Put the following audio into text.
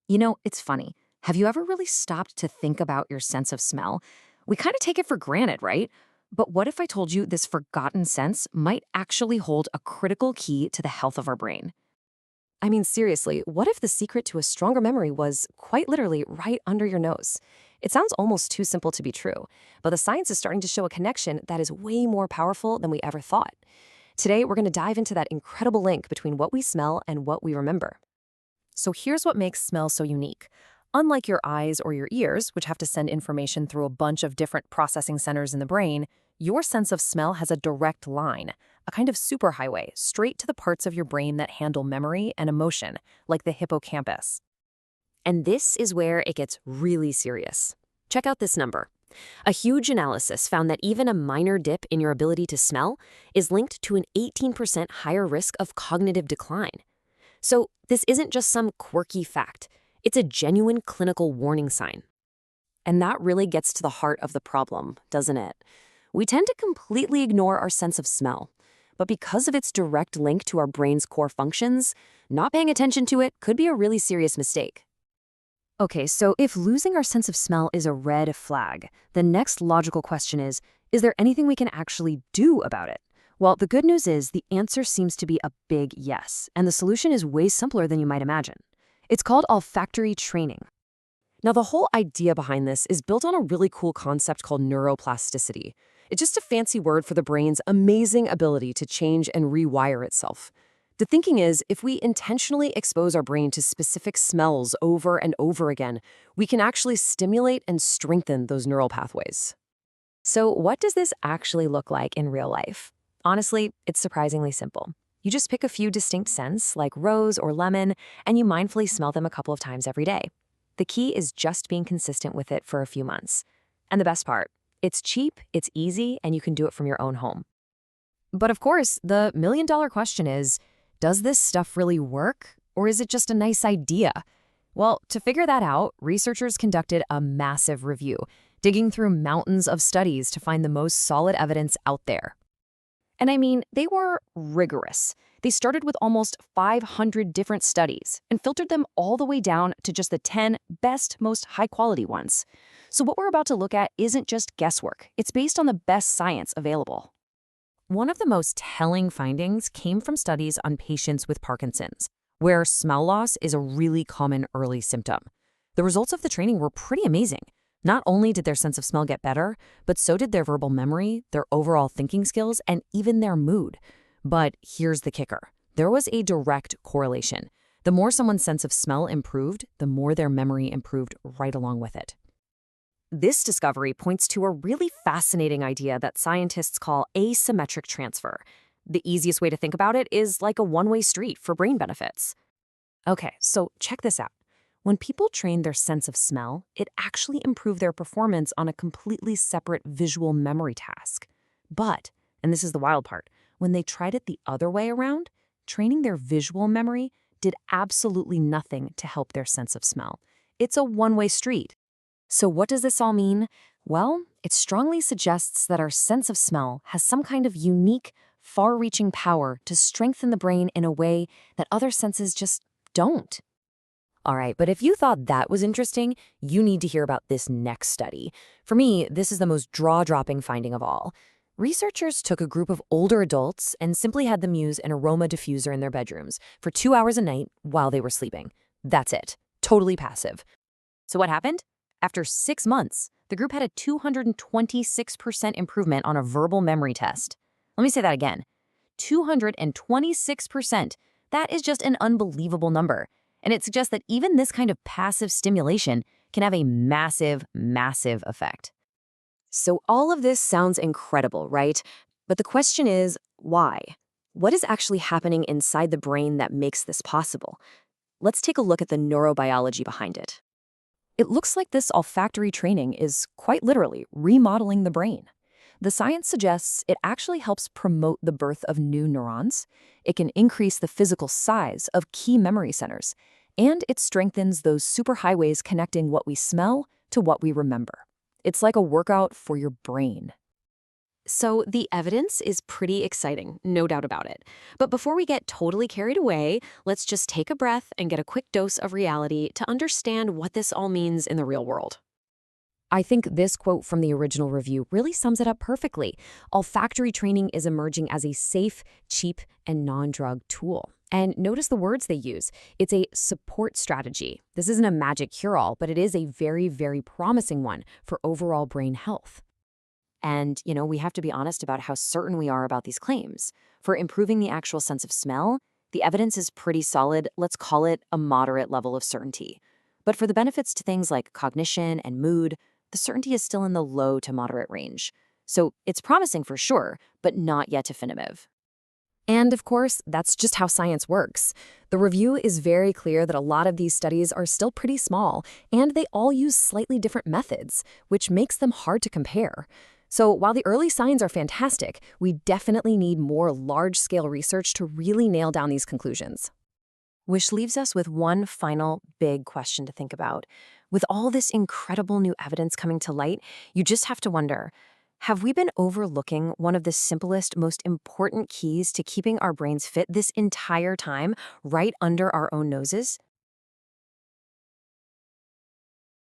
It's funny. Have you ever really stopped to think about your sense of smell? We kind of take it for granted, right? But what if I told you this forgotten sense might actually hold a critical key to the health of our brain? I mean, seriously, what if the secret to a stronger memory was quite literally right under your nose? It sounds almost too simple to be true, but the science is starting to show a connection that is way more powerful than we ever thought. Today, we're going to dive into that incredible link between what we smell and what we remember. So here's what makes smell so unique. Unlike your eyes or your ears, which have to send information through a bunch of different processing centers in the brain, your sense of smell has a direct line, a kind of superhighway, straight to the parts of your brain that handle memory and emotion, like the hippocampus. And this is where it gets really serious. Check out this number. A huge analysis found that even a minor dip in your ability to smell is linked to an 18% higher risk of cognitive decline. So this isn't just some quirky fact. It's a genuine clinical warning sign. And that really gets to the heart of the problem, doesn't it? We tend to completely ignore our sense of smell. But because of its direct link to our brain's core functions, not paying attention to it could be a really serious mistake. Okay, so if losing our sense of smell is a red flag, the next logical question is there anything we can actually do about it? Well, the good news is the answer seems to be a big yes, and the solution is way simpler than you might imagine. It's called olfactory training. Now, the whole idea behind this is built on a really cool concept called neuroplasticity. It's just a fancy word for the brain's amazing ability to change and rewire itself. The thinking is, if we intentionally expose our brain to specific smells over and over again, we can actually stimulate and strengthen those neural pathways. So, what does this actually look like in real life? Honestly, it's surprisingly simple. You just pick a few distinct scents, like rose or lemon, and you mindfully smell them a couple of times every day. The key is just being consistent with it for a few months. And the best part, it's cheap, it's easy, and you can do it from your own home. But of course, the million-dollar question is, does this stuff really work, or is it just a nice idea? Well, to figure that out, researchers conducted a massive review, digging through mountains of studies to find the most solid evidence out there. And I mean, they were rigorous. They started with almost 500 different studies and filtered them all the way down to just the 10 best, most high-quality ones. So what we're about to look at isn't just guesswork. It's based on the best science available. One of the most telling findings came from studies on patients with Parkinson's, where smell loss is a really common early symptom. The results of the training were pretty amazing. Not only did their sense of smell get better, but so did their verbal memory, their overall thinking skills, and even their mood. But here's the kicker. There was a direct correlation. The more someone's sense of smell improved, the more their memory improved right along with it. This discovery points to a really fascinating idea that scientists call asymmetric transfer. The easiest way to think about it is like a one-way street for brain benefits. Okay, so check this out. When people trained their sense of smell, it actually improved their performance on a completely separate visual memory task. But, and this is the wild part, when they tried it the other way around, training their visual memory did absolutely nothing to help their sense of smell. It's a one-way street. So what does this all mean? Well, it strongly suggests that our sense of smell has some kind of unique, far-reaching power to strengthen the brain in a way that other senses just don't. All right, but if you thought that was interesting, you need to hear about this next study. For me, this is the most jaw-dropping finding of all. Researchers took a group of older adults and simply had them use an aroma diffuser in their bedrooms for 2 hours a night while they were sleeping. That's it. Totally passive. So what happened? After 6 months, the group had a 226% improvement on a verbal memory test. Let me say that again. 226%. That is just an unbelievable number. And it suggests that even this kind of passive stimulation can have a massive, massive effect. So all of this sounds incredible, right? But the question is, why? What is actually happening inside the brain that makes this possible? Let's take a look at the neurobiology behind it. It looks like this olfactory training is quite literally remodeling the brain. The science suggests it actually helps promote the birth of new neurons, it can increase the physical size of key memory centers, and it strengthens those superhighways connecting what we smell to what we remember. It's like a workout for your brain. So the evidence is pretty exciting, no doubt about it. But before we get totally carried away, let's just take a breath and get a quick dose of reality to understand what this all means in the real world. I think this quote from the original review really sums it up perfectly. Olfactory training is emerging as a safe, cheap, and non-drug tool. And notice the words they use. It's a support strategy. This isn't a magic cure-all, but it is a very, very promising one for overall brain health. And, we have to be honest about how certain we are about these claims. For improving the actual sense of smell, the evidence is pretty solid. Let's call it a moderate level of certainty. But for the benefits to things like cognition and mood, the certainty is still in the low to moderate range. So it's promising for sure, but not yet definitive. And of course, that's just how science works. The review is very clear that a lot of these studies are still pretty small, and they all use slightly different methods, which makes them hard to compare. So while the early signs are fantastic, we definitely need more large-scale research to really nail down these conclusions. Which leaves us with one final big question to think about. With all this incredible new evidence coming to light, you just have to wonder, have we been overlooking one of the simplest, most important keys to keeping our brains fit this entire time right under our own noses?